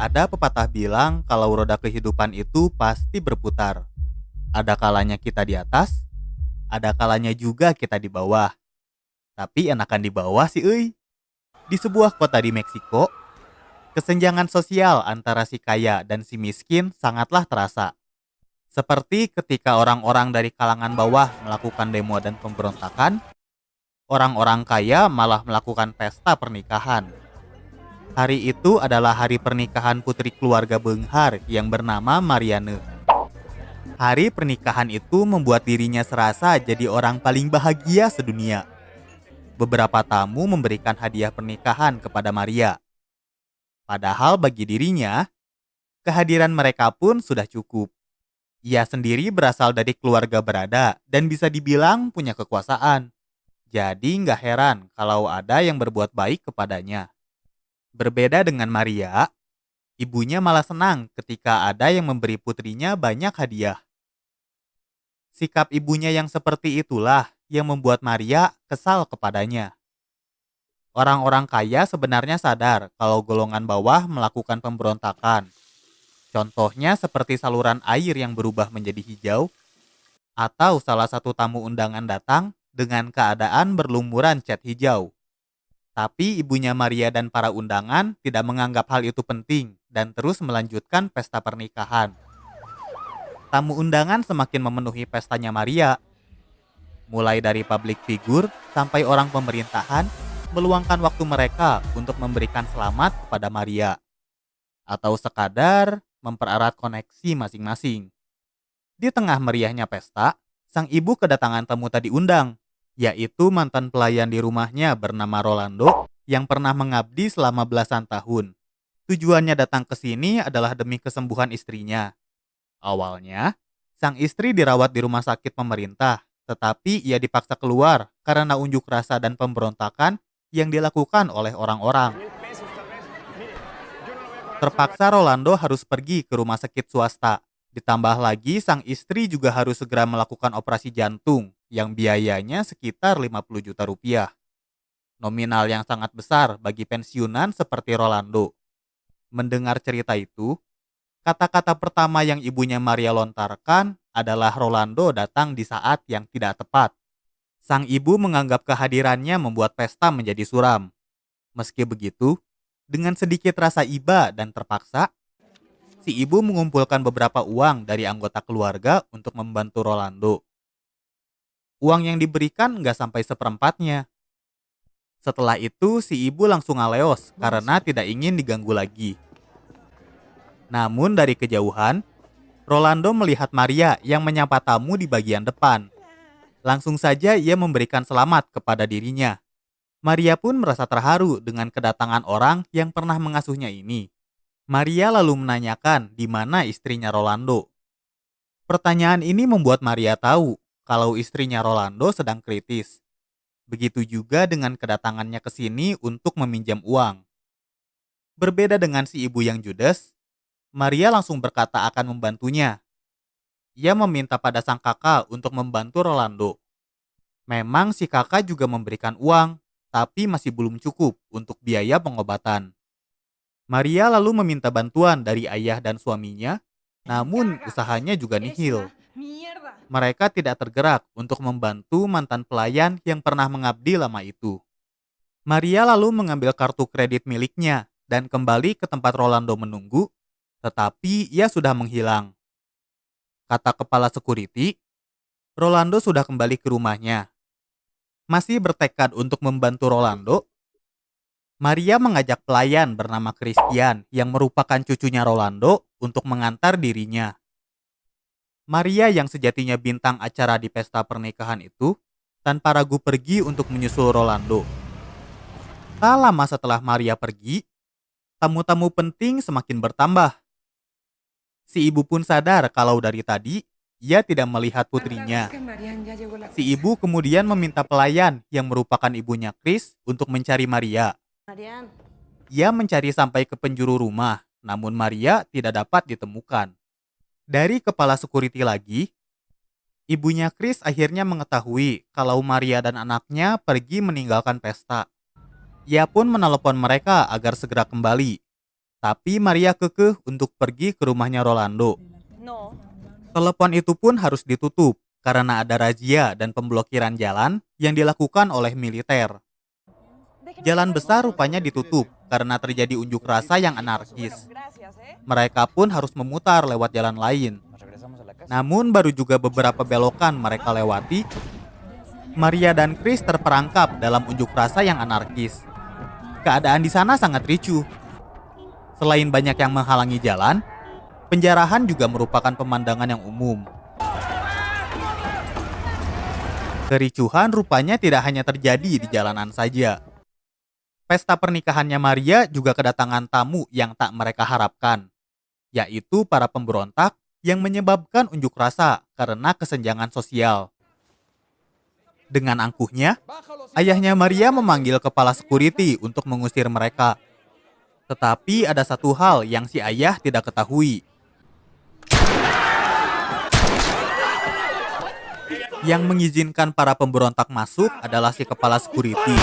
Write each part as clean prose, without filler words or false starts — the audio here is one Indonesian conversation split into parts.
Ada pepatah bilang kalau roda kehidupan itu pasti berputar. Ada kalanya kita di atas, ada kalanya juga kita di bawah. Tapi enakan di bawah sih euy. Di sebuah kota di Meksiko, kesenjangan sosial antara si kaya dan si miskin sangatlah terasa. Seperti ketika orang-orang dari kalangan bawah melakukan demo dan pemberontakan, orang-orang kaya malah melakukan pesta pernikahan. Hari itu adalah hari pernikahan putri keluarga Benghar yang bernama Mariane. Hari pernikahan itu membuat dirinya serasa jadi orang paling bahagia sedunia. Beberapa tamu memberikan hadiah pernikahan kepada Maria. Padahal bagi dirinya, kehadiran mereka pun sudah cukup. Ia sendiri berasal dari keluarga berada dan bisa dibilang punya kekuasaan. Jadi nggak heran kalau ada yang berbuat baik kepadanya. Berbeda dengan Maria, ibunya malah senang ketika ada yang memberi putrinya banyak hadiah. Sikap ibunya yang seperti itulah yang membuat Maria kesal kepadanya. Orang-orang kaya sebenarnya sadar kalau golongan bawah melakukan pemberontakan. Contohnya seperti saluran air yang berubah menjadi hijau, atau salah satu tamu undangan datang dengan keadaan berlumuran cat hijau. Tapi ibunya Maria dan para undangan tidak menganggap hal itu penting dan terus melanjutkan pesta pernikahan. Tamu undangan semakin memenuhi pestanya Maria. Mulai dari publik figur sampai orang pemerintahan meluangkan waktu mereka untuk memberikan selamat kepada Maria. Atau sekadar mempererat koneksi masing-masing. Di tengah meriahnya pesta, sang ibu kedatangan tamu tadi undang, yaitu mantan pelayan di rumahnya bernama Rolando yang pernah mengabdi selama belasan tahun. Tujuannya datang ke sini adalah demi kesembuhan istrinya. Awalnya, sang istri dirawat di rumah sakit pemerintah, tetapi ia dipaksa keluar karena unjuk rasa dan pemberontakan yang dilakukan oleh orang-orang. Terpaksa Rolando harus pergi ke rumah sakit swasta. Ditambah lagi sang istri juga harus segera melakukan operasi jantung yang biayanya sekitar 50 juta rupiah. Nominal yang sangat besar bagi pensiunan seperti Rolando. Mendengar cerita itu, kata-kata pertama yang ibunya Maria lontarkan adalah Rolando datang di saat yang tidak tepat. Sang ibu menganggap kehadirannya membuat pesta menjadi suram. Meski begitu, dengan sedikit rasa iba dan terpaksa, si ibu mengumpulkan beberapa uang dari anggota keluarga untuk membantu Rolando. Uang yang diberikan nggak sampai seperempatnya. Setelah itu, si ibu langsung ngaleos karena tidak ingin diganggu lagi. Namun dari kejauhan, Rolando melihat Maria yang menyapa tamu di bagian depan. Langsung saja ia memberikan selamat kepada dirinya. Maria pun merasa terharu dengan kedatangan orang yang pernah mengasuhnya ini. Maria lalu menanyakan di mana istrinya Rolando. Pertanyaan ini membuat Maria tahu kalau istrinya Rolando sedang kritis. Begitu juga dengan kedatangannya ke sini untuk meminjam uang. Berbeda dengan si ibu yang judes, Maria langsung berkata akan membantunya. Ia meminta pada sang kakak untuk membantu Rolando. Memang si kakak juga memberikan uang, tapi masih belum cukup untuk biaya pengobatan. Maria lalu meminta bantuan dari ayah dan suaminya, namun usahanya juga nihil. Mereka tidak tergerak untuk membantu mantan pelayan yang pernah mengabdi lama itu. Maria lalu mengambil kartu kredit miliknya dan kembali ke tempat Rolando menunggu, tetapi ia sudah menghilang. Kata kepala security, Rolando sudah kembali ke rumahnya. Masih bertekad untuk membantu Rolando, Maria mengajak pelayan bernama Christian yang merupakan cucunya Rolando untuk mengantar dirinya. Maria yang sejatinya bintang acara di pesta pernikahan itu tanpa ragu pergi untuk menyusul Rolando. Tak lama setelah Maria pergi, tamu-tamu penting semakin bertambah. Si ibu pun sadar kalau dari tadi ia tidak melihat putrinya. Si ibu kemudian meminta pelayan yang merupakan ibunya Chris untuk mencari Maria. Ia mencari sampai ke penjuru rumah, namun Maria tidak dapat ditemukan. Dari kepala security lagi, ibunya Chris akhirnya mengetahui kalau Maria dan anaknya pergi meninggalkan pesta. Ia pun menelepon mereka agar segera kembali. Tapi Maria kekeh untuk pergi ke rumahnya Rolando. No. Telepon itu pun harus ditutup karena ada razia dan pemblokiran jalan yang dilakukan oleh militer. Jalan besar rupanya ditutup karena terjadi unjuk rasa yang anarkis. Mereka pun harus memutar lewat jalan lain. Namun baru juga beberapa belokan mereka lewati, Maria dan Chris terperangkap dalam unjuk rasa yang anarkis. Keadaan di sana sangat ricuh. Selain banyak yang menghalangi jalan, penjarahan juga merupakan pemandangan yang umum. Kericuhan rupanya tidak hanya terjadi di jalanan saja. Pesta pernikahannya Maria juga kedatangan tamu yang tak mereka harapkan, yaitu para pemberontak yang menyebabkan unjuk rasa karena kesenjangan sosial. Dengan angkuhnya, ayahnya Maria memanggil kepala security untuk mengusir mereka. Tetapi ada satu hal yang si ayah tidak ketahui. Yang mengizinkan para pemberontak masuk adalah si kepala security.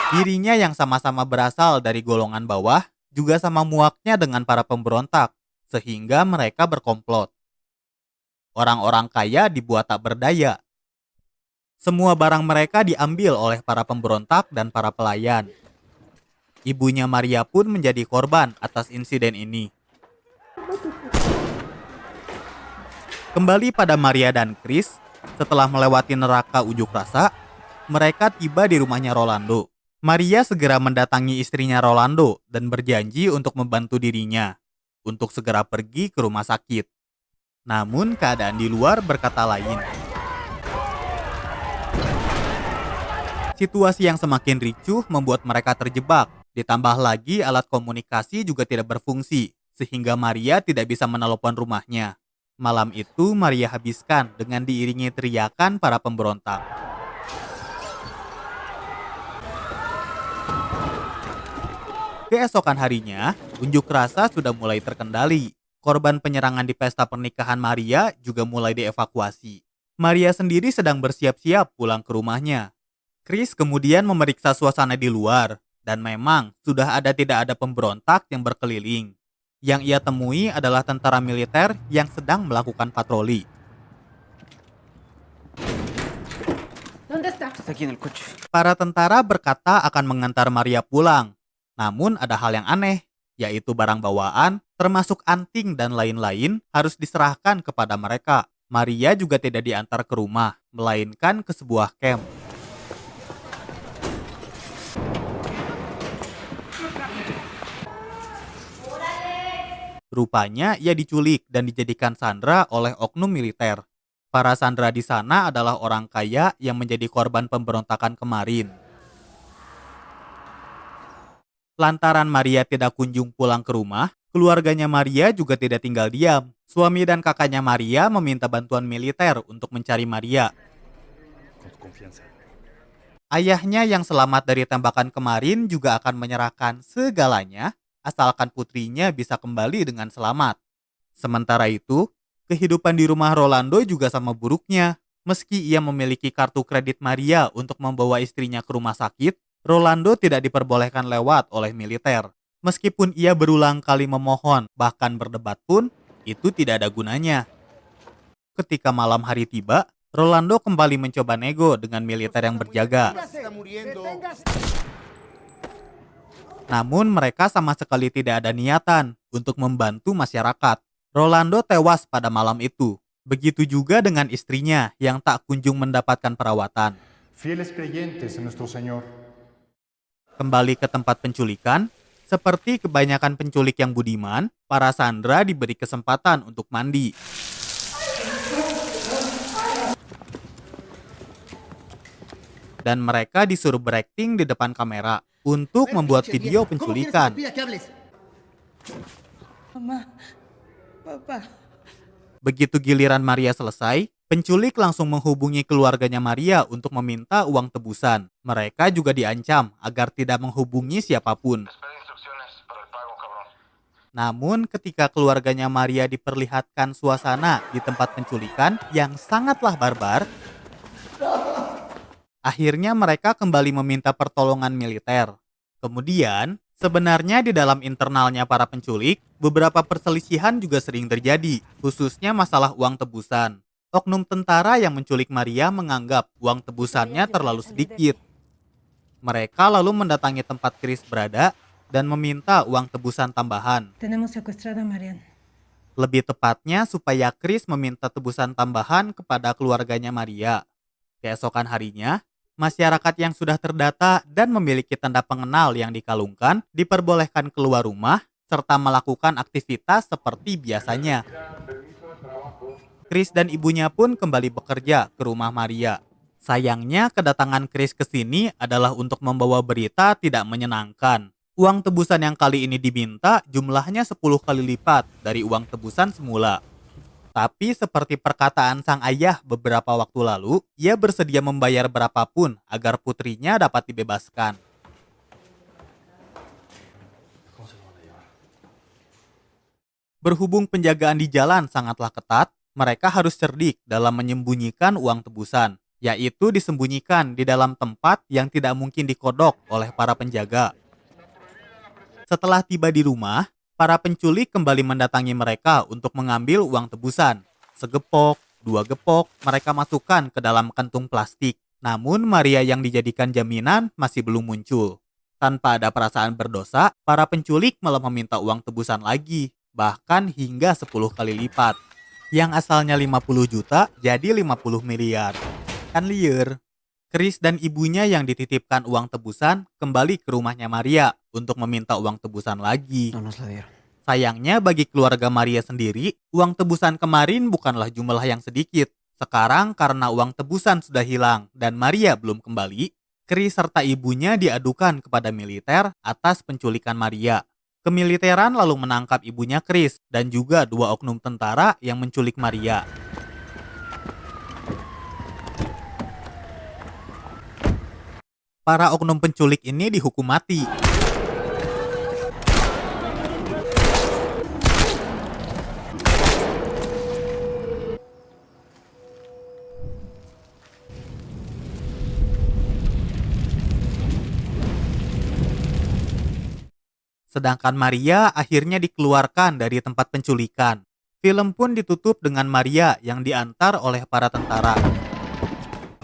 Dirinya yang sama-sama berasal dari golongan bawah juga sama muaknya dengan para pemberontak, sehingga mereka berkomplot. Orang-orang kaya dibuat tak berdaya. Semua barang mereka diambil oleh para pemberontak dan para pelayan. Ibunya Maria pun menjadi korban atas insiden ini. Kembali pada Maria dan Chris, setelah melewati neraka unjuk rasa, mereka tiba di rumahnya Rolando. Maria segera mendatangi istrinya Rolando dan berjanji untuk membantu dirinya untuk segera pergi ke rumah sakit. Namun keadaan di luar berkata lain. Situasi yang semakin ricuh membuat mereka terjebak. Ditambah lagi alat komunikasi juga tidak berfungsi, sehingga Maria tidak bisa menelepon rumahnya. Malam itu Maria habiskan dengan diiringi teriakan para pemberontak. Keesokan harinya, unjuk rasa sudah mulai terkendali. Korban penyerangan di pesta pernikahan Maria juga mulai dievakuasi. Maria sendiri sedang bersiap-siap pulang ke rumahnya. Chris kemudian memeriksa suasana di luar, dan memang sudah tidak ada pemberontak yang berkeliling. Yang ia temui adalah tentara militer yang sedang melakukan patroli. Para tentara berkata akan mengantar Maria pulang. Namun ada hal yang aneh, yaitu barang bawaan, termasuk anting dan lain-lain, harus diserahkan kepada mereka. Maria juga tidak diantar ke rumah, melainkan ke sebuah camp. Rupanya ia diculik dan dijadikan sandera oleh oknum militer. Para sandera di sana adalah orang kaya yang menjadi korban pemberontakan kemarin. Lantaran Maria tidak kunjung pulang ke rumah, keluarganya Maria juga tidak tinggal diam. Suami dan kakaknya Maria meminta bantuan militer untuk mencari Maria. Ayahnya yang selamat dari tembakan kemarin juga akan menyerahkan segalanya asalkan putrinya bisa kembali dengan selamat. Sementara itu, kehidupan di rumah Rolando juga sama buruknya. Meski ia memiliki kartu kredit Maria untuk membawa istrinya ke rumah sakit, Rolando tidak diperbolehkan lewat oleh militer. Meskipun ia berulang kali memohon, bahkan berdebat pun, itu tidak ada gunanya. Ketika malam hari tiba, Rolando kembali mencoba nego dengan militer yang berjaga. Namun mereka sama sekali tidak ada niatan untuk membantu masyarakat. Rolando tewas pada malam itu. Begitu juga dengan istrinya yang tak kunjung mendapatkan perawatan. Kembali ke tempat penculikan, seperti kebanyakan penculik yang budiman, para sandera diberi kesempatan untuk mandi. Dan mereka disuruh berakting di depan kamera untuk membuat video penculikan. Mama, Papa. Begitu giliran Maria selesai, penculik langsung menghubungi keluarganya Maria untuk meminta uang tebusan. Mereka juga diancam agar tidak menghubungi siapapun. Namun ketika keluarganya Maria diperlihatkan suasana di tempat penculikan yang sangatlah barbar, akhirnya mereka kembali meminta pertolongan militer. Kemudian, Sebenarnya di dalam internalnya para penculik, beberapa perselisihan juga sering terjadi, khususnya masalah uang tebusan. Oknum tentara yang menculik Maria menganggap uang tebusannya terlalu sedikit. Mereka lalu mendatangi tempat Chris berada dan meminta uang tebusan tambahan. Tenemos secuestrada a Marian. Lebih tepatnya supaya Chris meminta tebusan tambahan kepada keluarganya Maria. Keesokan harinya, masyarakat yang sudah terdata dan memiliki tanda pengenal yang dikalungkan diperbolehkan keluar rumah serta melakukan aktivitas seperti biasanya. Chris dan ibunya pun kembali bekerja ke rumah Maria. Sayangnya kedatangan Chris ke sini adalah untuk membawa berita tidak menyenangkan. Uang tebusan yang kali ini diminta jumlahnya 10 kali lipat dari uang tebusan semula. Tapi seperti perkataan sang ayah beberapa waktu lalu, ia bersedia membayar berapapun agar putrinya dapat dibebaskan. Berhubung penjagaan di jalan sangatlah ketat, mereka harus cerdik dalam menyembunyikan uang tebusan, yaitu disembunyikan di dalam tempat yang tidak mungkin dikodok oleh para penjaga. Setelah tiba di rumah, para penculik kembali mendatangi mereka untuk mengambil uang tebusan. Segepok, 2 gepok, mereka masukkan ke dalam kantung plastik. Namun Maria yang dijadikan jaminan masih belum muncul. Tanpa ada perasaan berdosa, para penculik malah meminta uang tebusan lagi, bahkan hingga 10 kali lipat. Yang asalnya 50 juta jadi 50 miliar. Kan liar. Chris dan ibunya yang dititipkan uang tebusan kembali ke rumahnya Maria untuk meminta uang tebusan lagi. No nos la dieron. Sayangnya bagi keluarga Maria sendiri, uang tebusan kemarin bukanlah jumlah yang sedikit. Sekarang karena uang tebusan sudah hilang dan Maria belum kembali, Chris serta ibunya diadukan kepada militer atas penculikan Maria. Kemiliteran lalu menangkap ibunya Chris dan juga 2 oknum tentara yang menculik Maria. Para oknum penculik ini dihukum mati. Sedangkan Maria akhirnya dikeluarkan dari tempat penculikan. Film pun ditutup dengan Maria yang diantar oleh para tentara.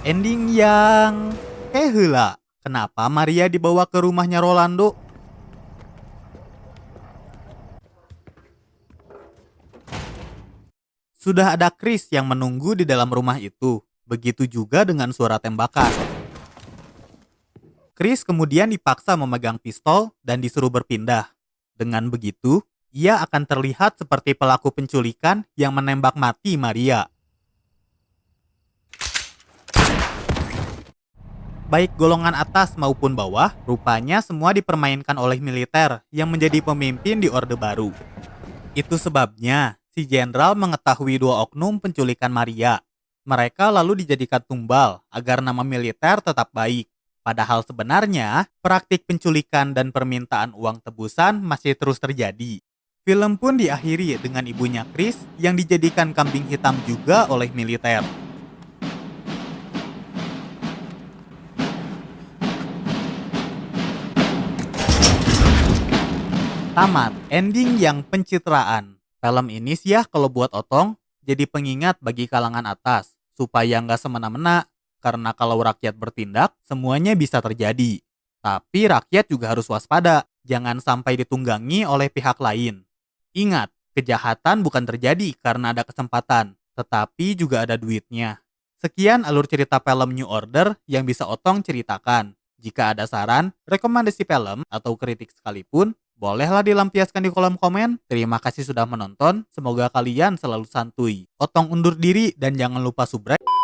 Ending yang heula. Kenapa Maria dibawa ke rumahnya Rolando? Sudah ada Chris yang menunggu di dalam rumah itu. Begitu juga dengan suara tembakan. Chris kemudian dipaksa memegang pistol dan disuruh berpindah. Dengan begitu, ia akan terlihat seperti pelaku penculikan yang menembak mati Maria. Baik golongan atas maupun bawah, rupanya semua dipermainkan oleh militer yang menjadi pemimpin di Orde Baru. Itu sebabnya si jenderal mengetahui 2 oknum penculikan Maria. Mereka lalu dijadikan tumbal agar nama militer tetap baik. Padahal sebenarnya, praktik penculikan dan permintaan uang tebusan masih terus terjadi. Film pun diakhiri dengan ibunya Chris yang dijadikan kambing hitam juga oleh militer. Tamat, ending yang pencitraan. Film ini sih ya kalau buat Otong, jadi pengingat bagi kalangan atas, supaya nggak semena-mena, karena kalau rakyat bertindak, semuanya bisa terjadi. Tapi rakyat juga harus waspada, jangan sampai ditunggangi oleh pihak lain. Ingat, kejahatan bukan terjadi karena ada kesempatan, tetapi juga ada duitnya. Sekian alur cerita film New Order yang bisa Otong ceritakan. Jika ada saran, rekomendasi film, atau kritik sekalipun, bolehlah dilampiaskan di kolom komen. Terima kasih sudah menonton. Semoga kalian selalu santuy. Otong undur diri dan jangan lupa subscribe.